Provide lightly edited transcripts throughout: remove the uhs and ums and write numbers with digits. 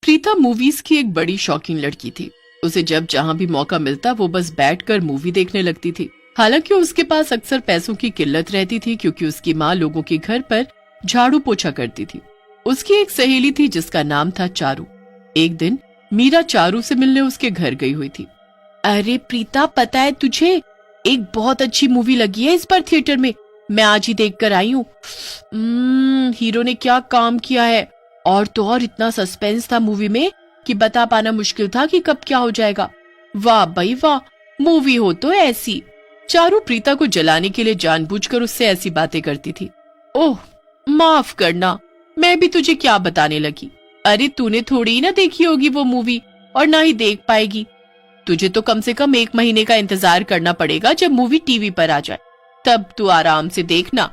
Preeta movies की एक बड़ी शौकीन लड़की थी। उसे जब जहां भी मौका मिलता वो बस बैठकर मूवी देखने लगती थी। हालांकि उसके पास अक्सर पैसों की किल्लत रहती थी क्योंकि उसकी माँ लोगों के घर पर झाड़ू पोछा करती थी। उसकी एक सहेली थी जिसका नाम था चारू। एक दिन मीरा चारू से मिलने उसके घर गई हुई थी। अरे प्रीता, पता है तुझे, एक बहुत अच्छी मूवी लगी है इस बार थिएटर में। मैं आज ही देख कर आई हूँ। हीरो ने क्या काम किया है। और तो और इतना सस्पेंस था मूवी में कि बता पाना मुश्किल था कि कब क्या हो जाएगा। वाह भाई वाह, मूवी हो तो ऐसी। चारू प्रीता को जलाने के लिए जानबूझकर उससे ऐसी बातें करती थी। ओह माफ करना, मैं भी तुझे क्या बताने लगी। अरे तूने थोड़ी ही ना देखी होगी वो मूवी, और ना ही देख पाएगी। तुझे तो कम से कम 1 महीने का इंतजार करना पड़ेगा जब मूवी टीवी पर आ जाए, तब तू आराम से देखना।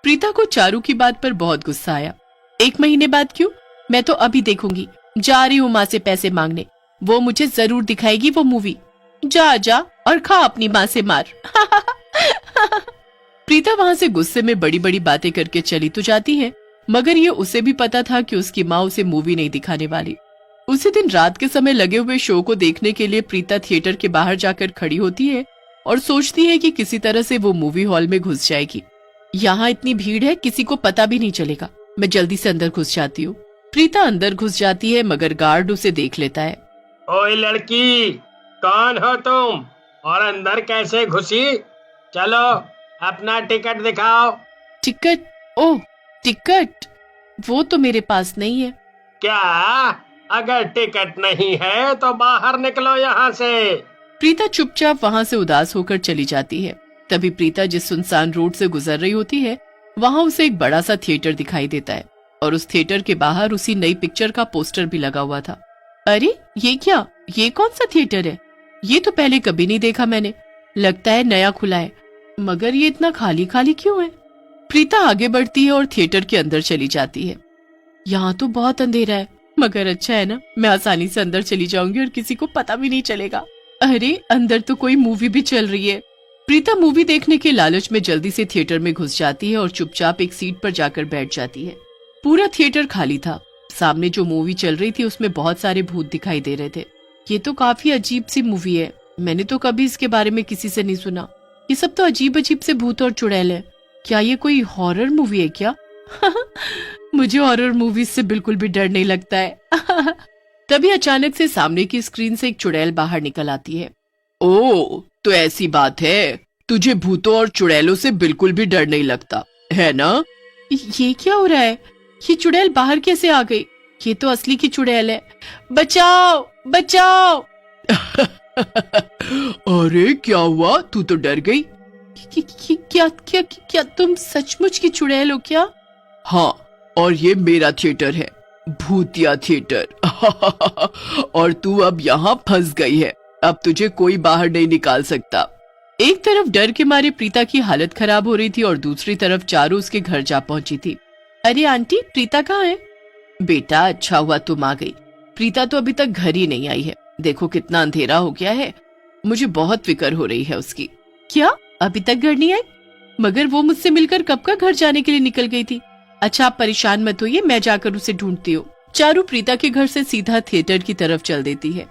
प्रीता को चारू की बात पर बहुत गुस्सा आया। 1 महीने बाद क्यों, मैं तो अभी देखूंगी। जा रही हूँ माँ से पैसे मांगने, वो मुझे जरूर दिखाएगी वो मूवी। जा जा और खा अपनी माँ से मार। प्रीता वहां से गुस्से में बड़ी बड़ी बातें करके चली तो जाती है, मगर ये उसे भी पता था कि उसकी माँ उसे मूवी नहीं दिखाने वाली। उसी दिन रात के समय लगे हुए शो को देखने के लिए प्रीता थिएटर के बाहर जाकर खड़ी होती है और सोचती है कि किसी तरह से वो मूवी हॉल में घुस जाएगी। यहाँ इतनी भीड़ है, किसी को पता भी नहीं चलेगा। मैं जल्दी से अंदर घुस जाती हूँ। प्रीता अंदर घुस जाती है, मगर गार्ड उसे देख लेता है। ओए लड़की, कौन हो तुम और अंदर कैसे घुसी? चलो अपना टिकट दिखाओ। टिकट? ओह टिकट, वो तो मेरे पास नहीं है। क्या? अगर टिकट नहीं है तो बाहर निकलो यहाँ से। प्रीता चुपचाप वहाँ से उदास होकर चली जाती है। तभी प्रीता जिस सुनसान रोड से गुजर रही होती है वहाँ उसे एक बड़ा सा थिएटर दिखाई देता है, और उस थिएटर के बाहर उसी नई पिक्चर का पोस्टर भी लगा हुआ था। अरे ये क्या, ये कौन सा थिएटर है? ये तो पहले कभी नहीं देखा मैंने। लगता है नया खुला है, मगर ये इतना खाली खाली क्यों है? प्रीता आगे बढ़ती है और थिएटर के अंदर चली जाती है। यहाँ तो बहुत अंधेरा है, मगर अच्छा है ना, मैं आसानी से अंदर चली जाऊंगी और किसी को पता भी नहीं चलेगा। अरे अंदर तो कोई मूवी भी चल रही है। प्रीता मूवी देखने के लालच में जल्दी से थिएटर में घुस जाती है और चुपचाप एक सीट पर जाकर बैठ जाती है। पूरा थिएटर खाली था। सामने जो मूवी चल रही थी उसमें बहुत सारे भूत दिखाई दे रहे थे। ये तो काफी अजीब सी मूवी है, मैंने तो कभी इसके बारे में किसी से नहीं सुना। ये सब तो अजीब अजीब से भूत और चुड़ैल है। क्या ये कोई हॉरर मूवी है क्या? मुझे हॉरर मूवीज से बिल्कुल भी डर नहीं लगता है। तभी अचानक से सामने की स्क्रीन से एक चुड़ैल बाहर निकल आती है। ओह, तो ऐसी बात है, तुझे भूतों और चुड़ैलों से बिल्कुल भी डर नहीं लगता है ना? ये क्या हो रहा है? ये चुड़ैल बाहर कैसे आ गई? ये तो असली की चुड़ैल है। बचाओ बचाओ। अरे क्या हुआ, तू तो डर गई? क्या क्या क्या तुम सचमुच की चुड़ैल हो क्या? हाँ, और ये मेरा थिएटर है, भूतिया थिएटर। और तू अब यहाँ फंस गई है, अब तुझे कोई बाहर नहीं निकाल सकता। एक तरफ डर के मारे प्रीता की हालत खराब हो रही थी और दूसरी तरफ चारू उसके घर जा पहुंची थी। अरे आंटी, प्रीता कहाँ है? बेटा अच्छा हुआ तुम आ गई। प्रीता तो अभी तक घर ही नहीं आई है। देखो कितना अंधेरा हो गया है, मुझे बहुत फिक्र हो रही है उसकी। क्या अभी तक घर नहीं आई? मगर वो मुझसे मिलकर कब का घर जाने के लिए निकल गई थी। अच्छा आप परेशान मत होइए, मैं जाकर उसे ढूंढती हूँ। चारू प्रीता के घर से सीधा थिएटर की तरफ चल देती है,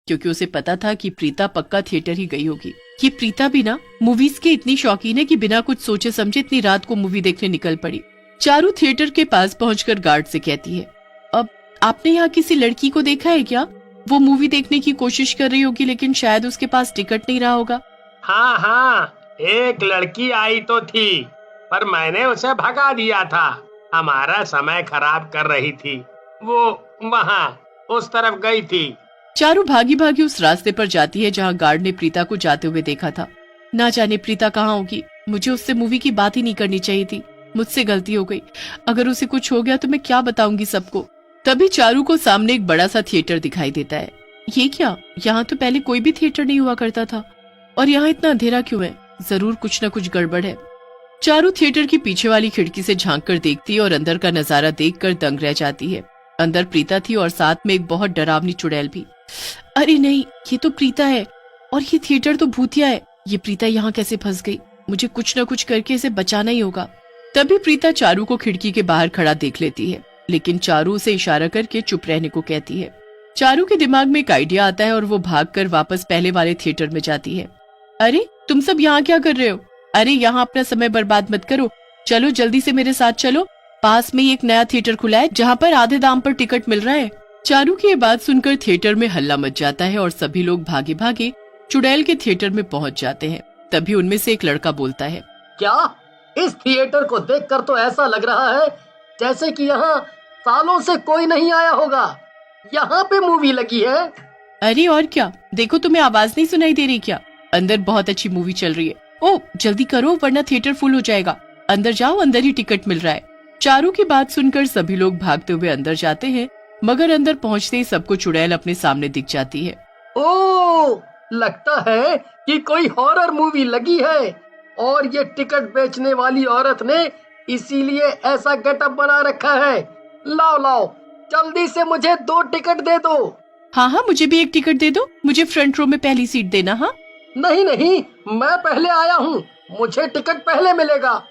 क्योंकि उसे पता था कि प्रीता पक्का थिएटर ही गई होगी। ये प्रीता भी ना मूवीज की इतनी शौकीन है कि बिना कुछ सोचे समझे इतनी रात को मूवी देखने निकल पड़ी। चारू थिएटर के पास पहुंचकर गार्ड से कहती है, अब आपने यहाँ किसी लड़की को देखा है क्या? वो मूवी देखने की कोशिश कर रही होगी लेकिन शायद उसके पास टिकट नहीं रहा होगा। हाँ हाँ, एक लड़की आई तो थी, पर मैंने उसे भगा दिया था। हमारा समय खराब कर रही थी, वो वहाँ उस तरफ गई थी। चारू भागी भागी उस रास्ते पर जाती है जहाँ गार्ड ने प्रीता को जाते हुए देखा था। ना जाने प्रीता कहाँ होगी। मुझे उससे मूवी की बात ही नहीं करनी चाहिए थी, मुझसे गलती हो गई। अगर उसे कुछ हो गया तो मैं क्या बताऊंगी सबको। तभी चारू को सामने एक बड़ा सा थिएटर दिखाई देता है। ये क्या, यहाँ तो पहले कोई भी थिएटर नहीं हुआ करता था, और यहाँ इतना अंधेरा क्यों है? जरूर कुछ न कुछ गड़बड़ है। चारू थिएटर की पीछे वाली खिड़की से झांक कर देखती है और अंदर का नजारा देखकर दंग रह जाती है। अंदर प्रीता थी और साथ में एक बहुत डरावनी चुड़ैल भी। अरे नहीं, ये तो प्रीता है और ये थिएटर तो भूतिया है। ये प्रीता यहाँ कैसे फंस गई? मुझे कुछ न कुछ करके इसे बचाना ही होगा। तभी प्रीता चारू को खिड़की के बाहर खड़ा देख लेती है। लेकिन चारू उसे इशारा करके चुप रहने को कहती है। चारू के दिमाग में एक आइडिया आता है और वो भागकर वापस पहले वाले थिएटर में जाती है। अरे तुम सब यहाँ क्या कर रहे हो? अरे यहाँ अपना समय बर्बाद मत करो, चलो जल्दी से मेरे साथ चलो, पास में ही एक नया थिएटर खुला है जहाँ पर आधे दाम पर टिकट मिल रहा है। चारू की ये बात सुनकर थिएटर में हल्ला मच जाता है और सभी लोग भागे भागे चुड़ैल के थिएटर में पहुँच जाते हैं। तभी उनमें से एक लड़का बोलता है, क्या इस थिएटर को देखकर तो ऐसा लग रहा है जैसे कि यहाँ सालों से कोई नहीं आया होगा। यहाँ पे मूवी लगी है। अरे और क्या, देखो तुम्हें आवाज नहीं सुनाई दे रही क्या? अंदर बहुत अच्छी मूवी चल रही है। ओ जल्दी करो वरना थिएटर फुल हो जाएगा। अंदर जाओ, अंदर ही टिकट मिल रहा है। चारू की बात सुनकर सभी लोग भागते हुए अंदर जाते हैं, मगर अंदर पहुँचते ही सबको चुड़ैल अपने सामने दिख जाती है। ओ लगता है कि कोई हॉरर मूवी लगी है और ये टिकट बेचने वाली औरत ने इसीलिए ऐसा गेटअप बना रखा है। लाओ लाओ जल्दी से मुझे 2 टिकट दे दो। हाँ हाँ मुझे भी एक टिकट दे दो, मुझे फ्रंट रो में पहली सीट देना। हाँ नहीं नहीं, मैं पहले आया हूँ, मुझे टिकट पहले मिलेगा।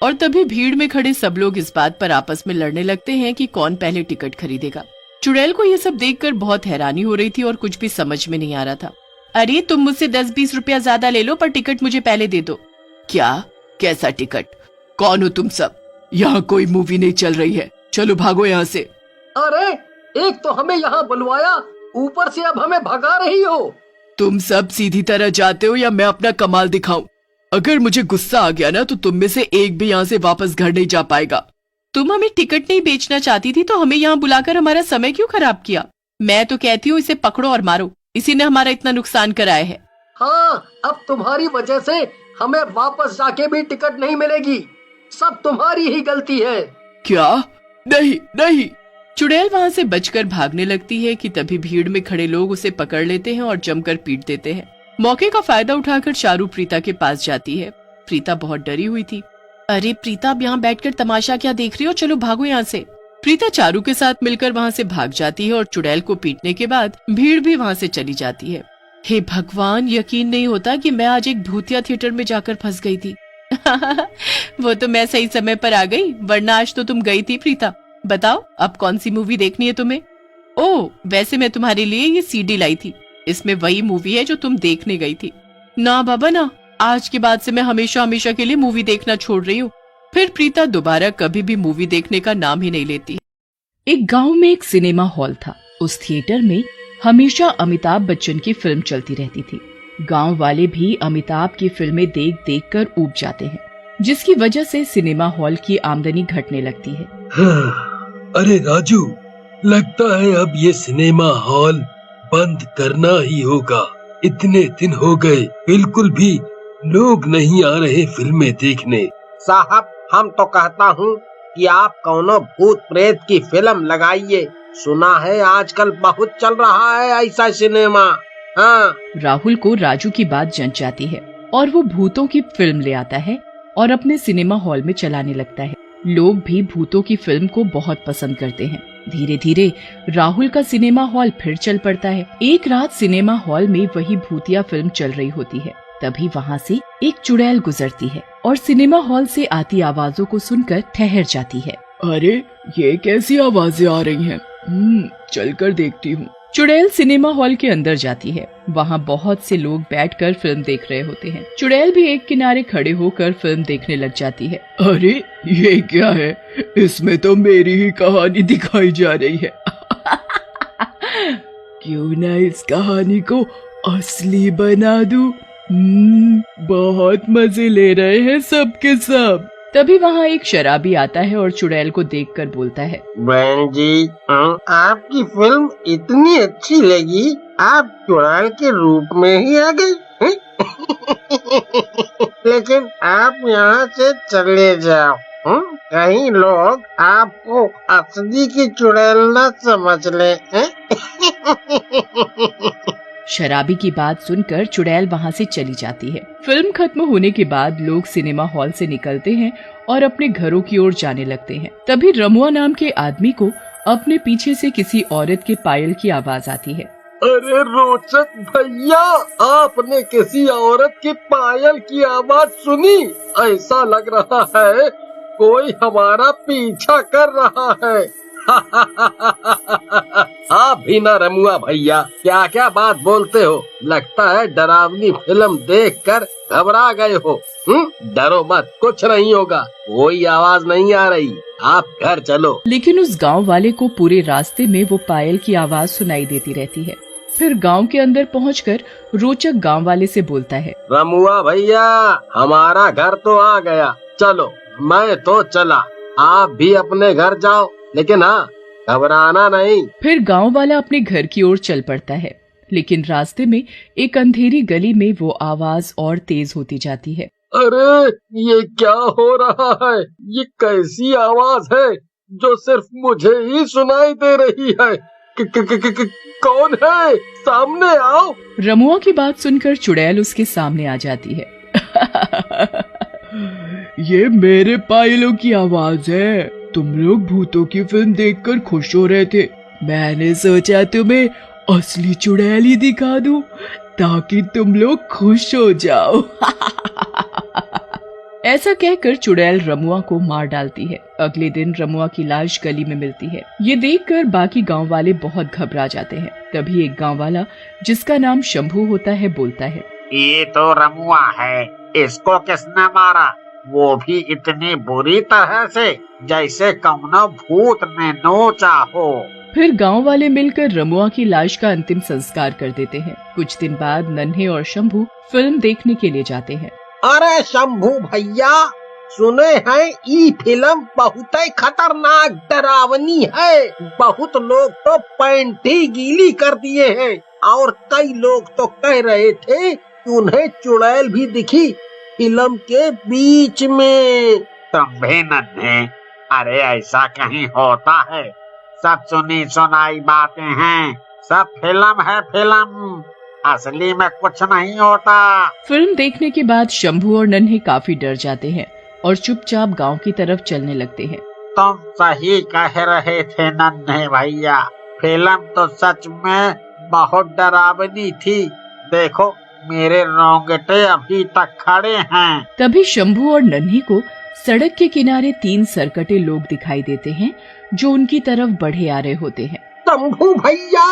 और तभी भीड़ में खड़े सब लोग इस बात पर आपस में लड़ने लगते हैं कि कौन पहले टिकट खरीदेगा। चुड़ैल को ये सब देखकर बहुत हैरानी हो रही थी और कुछ भी समझ में नहीं आ रहा था। अरे तुम मुझसे 10-20 रुपया ज्यादा ले लो पर टिकट मुझे पहले दे दो। क्या? कैसा टिकट? कौन हो तुम सब? यहाँ कोई मूवी नहीं चल रही है, चलो भागो यहाँ से। अरे एक तो हमें यहाँ बुलवाया, ऊपर से अब हमें भगा रही हो। तुम सब सीधी तरह जाते हो या मैं अपना कमाल दिखाऊं? अगर मुझे गुस्सा आ गया ना तो तुम में से एक भी यहाँ से वापस घर नहीं जा पाएगा। तुम हमें टिकट नहीं बेचना चाहती थी तो हमें यहाँ बुलाकर हमारा समय क्यों खराब किया? मैं तो कहती हूँ इसे पकड़ो और मारो, इसी ने हमारा इतना नुकसान कराया है। हाँ अब तुम्हारी वजह से हमें वापस जाके भी टिकट नहीं मिलेगी, सब तुम्हारी ही गलती है। क्या? नहीं नहीं। चुड़ैल वहाँ से बचकर भागने लगती है कि तभी भीड़ में खड़े लोग उसे पकड़ लेते हैं और जमकर पीट देते हैं। मौके का फायदा उठाकर चारू प्रीता के पास जाती है। प्रीता बहुत डरी हुई थी। अरे प्रीता अब यहाँ बैठकर तमाशा क्या देख रही हो, चलो भागो यहाँ से। प्रीता चारू के साथ मिलकर वहाँ से भाग जाती है और चुड़ैल को पीटने के बाद भीड़ भी वहाँ से चली जाती है। हे भगवान, यकीन नहीं होता कि मैं आज एक भूतिया थिएटर में जाकर फंस गई थी। वो तो मैं सही समय पर आ गई, वरना आज तो तुम गई थी। प्रीता बताओ अब कौन सी मूवी देखनी है तुम्हें? ओह वैसे मैं तुम्हारे लिए ये सीडी लाई थी, इसमें वही मूवी है जो तुम देखने गई थी। ना बाबा ना, आज के बाद से मैं हमेशा हमेशा के लिए मूवी देखना छोड़ रही हूँ। फिर प्रीता दोबारा कभी भी मूवी देखने का नाम ही नहीं लेती। एक गांव में एक सिनेमा हॉल था। उस थिएटर में हमेशा अमिताभ बच्चन की फिल्म चलती रहती थी। गांव वाले भी अमिताभ की फिल्में देख देख कर ऊब जाते हैं, जिसकी वजह से सिनेमा हॉल की आमदनी घटने लगती है। अरे राजू, लगता है अब ये सिनेमा हॉल बंद करना ही होगा। इतने दिन हो गए, बिल्कुल भी लोग नहीं आ रहे फिल्में देखने। साहब हम तो कहता हूँ कि आप कौनो भूत प्रेत की फिल्म लगाइए, सुना है आजकल बहुत चल रहा है ऐसा सिनेमा। हाँ। राहुल को राजू की बात जंच जाती है और वो भूतों की फिल्म ले आता है और अपने सिनेमा हॉल में चलाने लगता है। लोग भी भूतों की फिल्म को बहुत पसंद करते हैं। धीरे धीरे राहुल का सिनेमा हॉल फिर चल पड़ता है। एक रात सिनेमा हॉल में वही भूतिया फिल्म चल रही होती है। तभी वहाँ से एक चुड़ैल गुजरती है और सिनेमा हॉल से आती आवाजों को सुनकर ठहर जाती है। अरे ये कैसी आवाजें आ रही हैं? चलकर देखती हूँ। चुड़ैल सिनेमा हॉल के अंदर जाती है। वहाँ बहुत से लोग बैठकर फिल्म देख रहे होते हैं। चुड़ैल भी एक किनारे खड़े होकर फिल्म देखने लग जाती है। अरे ये क्या है? इसमें तो मेरी ही कहानी दिखाई जा रही है। क्यों ना इस कहानी को असली बना दूं? बहुत मजे ले रहे हैं सब के सब। तभी वहाँ एक शराबी आता है और चुड़ैल को देखकर बोलता है, बहन जी आपकी फिल्म इतनी अच्छी लगी, आप चुड़ैल के रूप में ही आ गई। लेकिन आप यहाँ से चले जाओ, कहीं लोग आपको असली की चुड़ैल न समझ ले। शराबी की बात सुनकर चुड़ैल वहाँ से चली जाती है। फिल्म खत्म होने के बाद लोग सिनेमा हॉल से निकलते हैं और अपने घरों की ओर जाने लगते हैं। तभी रमुआ नाम के आदमी को अपने पीछे से किसी औरत के पायल की आवाज आती है। अरे रोचक भैया, आपने किसी औरत की पायल की आवाज सुनी? ऐसा लग रहा है कोई हमारा पीछा कर रहा है। आप भी ना रमुआ भैया, क्या क्या बात बोलते हो। लगता है डरावनी फिल्म देखकर घबरा गए हो। डरो मत, कुछ नहीं होगा, कोई आवाज नहीं आ रही, आप घर चलो। लेकिन उस गांव वाले को पूरे रास्ते में वो पायल की आवाज सुनाई देती रहती है। फिर गांव के अंदर पहुंचकर रोचक गांव वाले से बोलता है, रमुआ भैया, हमारा घर तो आ गया, चलो मैं तो चला, आप भी अपने घर जाओ, लेकिन हाँ, घबराना नहीं। फिर गांव वाला अपने घर की ओर चल पड़ता है, लेकिन रास्ते में एक अंधेरी गली में वो आवाज और तेज होती जाती है। अरे ये क्या हो रहा है? ये कैसी आवाज है जो सिर्फ मुझे ही सुनाई दे रही है? कौन है? सामने आओ। रमुआ की बात सुनकर चुड़ैल उसके सामने आ जाती है। ये मेरे पायलों की आवाज है। तुम लोग भूतों की फिल्म देखकर खुश हो रहे थे, मैंने सोचा तुम्हें असली चुड़ैल ही दिखा दूं ताकि तुम लोग खुश हो जाओ। ऐसा कहकर चुड़ैल रमुआ को मार डालती है। अगले दिन रमुआ की लाश गली में मिलती है। ये देखकर बाकी गांव वाले बहुत घबरा जाते हैं। तभी एक गांव वाला, जिसका नाम शंभू होता है, बोलता है, ये तो रमुआ है, इसको किसने मारा? वो भी इतनी बुरी तरह से जैसे कौनो भूत ने नोचा हो। फिर गांव वाले मिलकर रमुआ की लाश का अंतिम संस्कार कर देते हैं। कुछ दिन बाद नन्हे और शंभू फिल्म देखने के लिए जाते हैं। अरे शंभू भैया, सुने हैं ये फिल्म बहुत ही खतरनाक डरावनी है। बहुत लोग तो पैंट ही गीली कर दिए हैं और कई लोग तो कह रहे थे कि उन्हें चुड़ैल भी दिखी फिल्म के बीच में। तुम भी नन्हे, अरे ऐसा कहीं होता है? सब सुनी सुनाई बातें हैं, सब फिल्म है फिल्म, असली में कुछ नहीं होता। फिल्म देखने के बाद शंभू और नन्हे काफी डर जाते हैं और चुपचाप गांव की तरफ चलने लगते हैं। तुम सही कह रहे थे नन्हे भैया, फिल्म तो सच में बहुत डरावनी थी। देखो मेरे रोंगटे अभी तक खड़े हैं। तभी शंभू और नन्हे को सड़क के किनारे 3 सरकटे लोग दिखाई देते हैं जो उनकी तरफ बढ़े आ रहे होते हैं। शंभू भैया,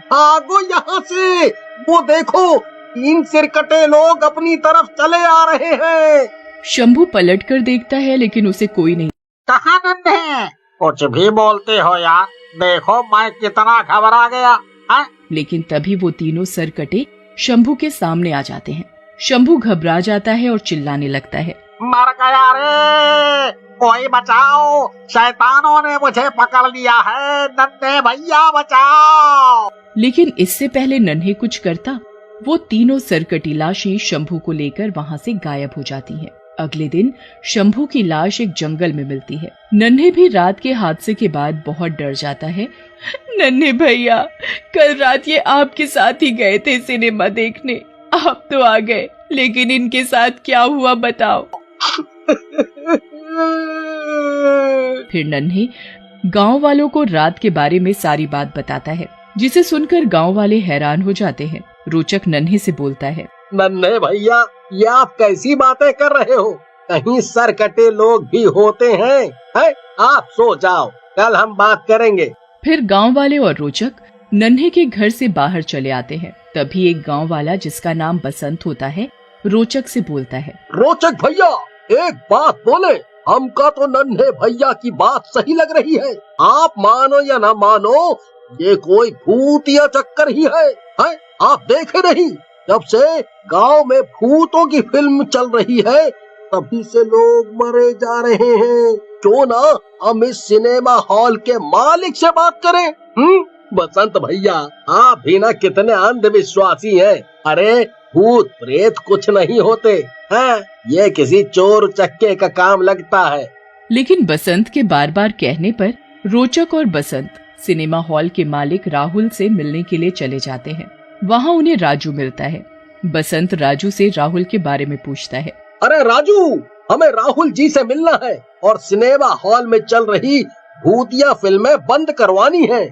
भागो यहाँ से, वो देखो 3 सिरकटे लोग अपनी तरफ चले आ रहे हैं। शंभू पलटकर देखता है, लेकिन उसे कोई नहीं। कहाँ नन्हे? कुछ भी बोलते हो यार, देखो मैं कितना घबरा गया है। लेकिन तभी वो तीनों सरकटे शंभू के सामने आ जाते हैं। शंभू घबरा जाता है और चिल्लाने लगता है, मर गया रे, कोई बचाओ, शैतानों ने मुझे पकड़ लिया है, नन्हे भैया बचाओ। लेकिन इससे पहले नन्हे कुछ करता, वो तीनों सरकटी लाशें शंभू को लेकर वहाँ से गायब हो जाती हैं। अगले दिन शंभू की लाश एक जंगल में मिलती है। नन्हे भी रात के हादसे के बाद बहुत डर जाता है। नन्हे भैया, कल रात ये आपके साथ ही गए थे सिनेमा देखने, आप तो आ गए, लेकिन इनके साथ क्या हुआ बताओ। फिर नन्हे गांव वालों को रात के बारे में सारी बात बताता है, जिसे सुनकर गांव वाले हैरान हो जाते हैं। रोचक नन्हे से बोलता है, नन्हे भैया, ये आप कैसी बातें कर रहे हो? कहीं सरकटे लोग भी होते हैं? आप सो जाओ, कल हम बात करेंगे। फिर गांव वाले और रोचक नन्हे के घर से बाहर चले आते हैं। तभी एक गांव वाला, जिसका नाम बसंत होता है, रोचक से बोलता है, रोचक भैया, एक बात बोले, हमका तो नन्हे भैया की बात सही लग रही है। आप मानो या ना मानो, ये कोई भूत या चक्कर ही है? आप देखे नहीं, जब से गांव में भूतों की फिल्म चल रही है, तभी से लोग मरे जा रहे हैं। क्यों ना हम इस सिनेमा हॉल के मालिक से बात करें? बसंत भैया, आप भी ना कितने अंधविश्वासी हैं। अरे भूत प्रेत कुछ नहीं होते हैं, ये किसी चोर चक्के का काम लगता है। लेकिन बसंत के बार बार कहने पर रोचक और बसंत सिनेमा हॉल के मालिक राहुल से मिलने के लिए चले जाते हैं। वहाँ उन्हें राजू मिलता है। बसंत राजू से राहुल के बारे में पूछता है। अरे राजू, हमें राहुल जी से मिलना है और सिनेमा हॉल में चल रही भूतिया फिल्में बंद करवानी है।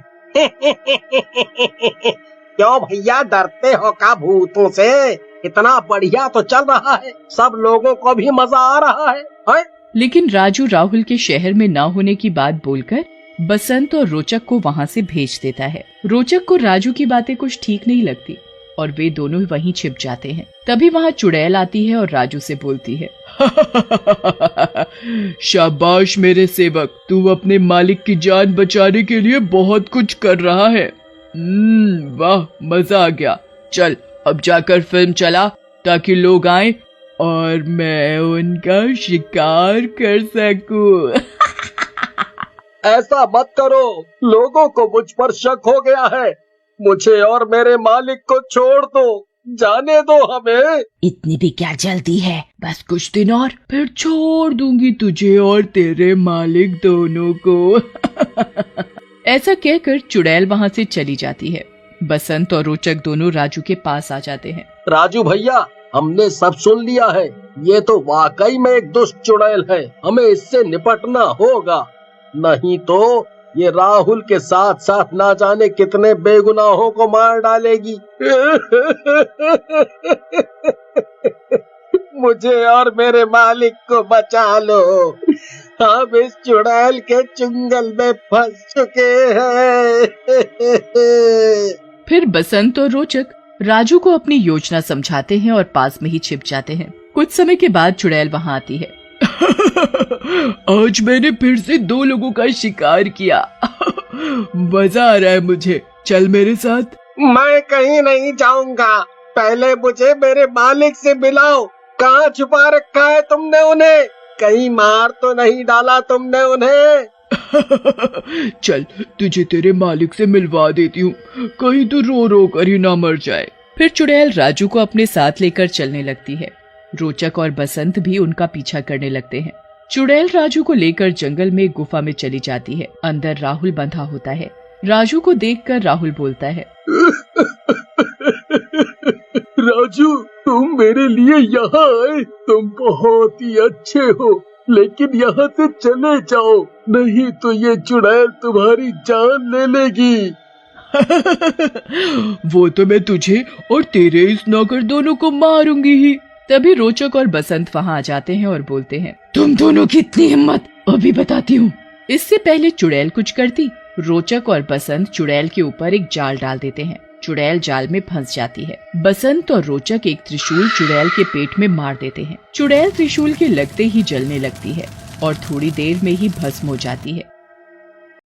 क्यों भैया, डरते हो का भूतों से? इतना बढ़िया तो चल रहा है, सब लोगों को भी मजा आ रहा है। लेकिन राजू राहुल के शहर में न होने की बात बोलकर बसंत और रोचक को वहाँ से भेज देता है। रोचक को राजू की बातें कुछ ठीक नहीं लगती और वे दोनों वहीं छिप जाते हैं। तभी वहाँ चुड़ैल आती है और राजू से बोलती है, शाबाश मेरे सेवक, तू अपने मालिक की जान बचाने के लिए बहुत कुछ कर रहा है। वाह, मजा आ गया। चल अब जाकर फिल्म चला ताकि लोग आए और मैं उनका शिकार कर सकूं। ऐसा मत करो, लोगों को मुझ पर शक हो गया है। मुझे और मेरे मालिक को छोड़ दो, जाने दो हमें। इतनी भी क्या जल्दी है, बस कुछ दिन और फिर छोड़ दूंगी तुझे और तेरे मालिक दोनों को। ऐसा कहकर चुड़ैल वहाँ से चली जाती है। बसंत और रोचक दोनों राजू के पास आ जाते हैं। राजू भैया, हमने सब सुन लिया है। ये तो वाकई में एक दुष्ट चुड़ैल है, हमें इससे निपटना होगा, नहीं तो ये राहुल के साथ साथ ना जाने कितने बेगुनाहों को मार डालेगी। मुझे और मेरे मालिक को बचा लो, हम इस चुड़ैल के चुंगल में फंस चुके हैं। फिर बसंत और रोचक राजू को अपनी योजना समझाते हैं और पास में ही छिप जाते हैं। कुछ समय के बाद चुड़ैल वहाँ आती है। आज मैंने फिर से 2 लोगों का शिकार किया। मजा आ रहा है मुझे, चल मेरे साथ। मैं कहीं नहीं जाऊंगा, पहले मुझे मेरे मालिक से मिलाओ। कहाँ छुपा रखा है तुमने उन्हें? कहीं मार तो नहीं डाला तुमने उन्हें? चल तुझे तेरे मालिक से मिलवा देती हूँ, कहीं तो रो रो कर ही ना मर जाए। फिर चुड़ैल राजू को अपने साथ लेकर चलने लगती है। रोचक और बसंत भी उनका पीछा करने लगते हैं। चुड़ैल राजू को लेकर जंगल में गुफा में चली जाती है। अंदर राहुल बंधा होता है। राजू को देखकर राहुल बोलता है, राजू, तुम मेरे लिए यहाँ आए, तुम बहुत ही अच्छे हो, लेकिन यहाँ से चले जाओ, नहीं तो ये चुड़ैल तुम्हारी जान ले लेगी। वो तो मैं तुझे और तेरे इस नौकर दोनों को मारूंगी ही। तभी रोचक और बसंत वहाँ आ जाते हैं और बोलते हैं, तुम दोनों की इतनी हिम्मत, अभी बताती हूँ। इससे पहले चुड़ैल कुछ करती, रोचक और बसंत चुड़ैल के ऊपर एक जाल डाल देते हैं। चुड़ैल जाल में फंस जाती है। बसंत और रोचक एक त्रिशूल चुड़ैल के पेट में मार देते हैं। चुड़ैल त्रिशूल के लगते ही जलने लगती है और थोड़ी देर में ही भस्म हो जाती है।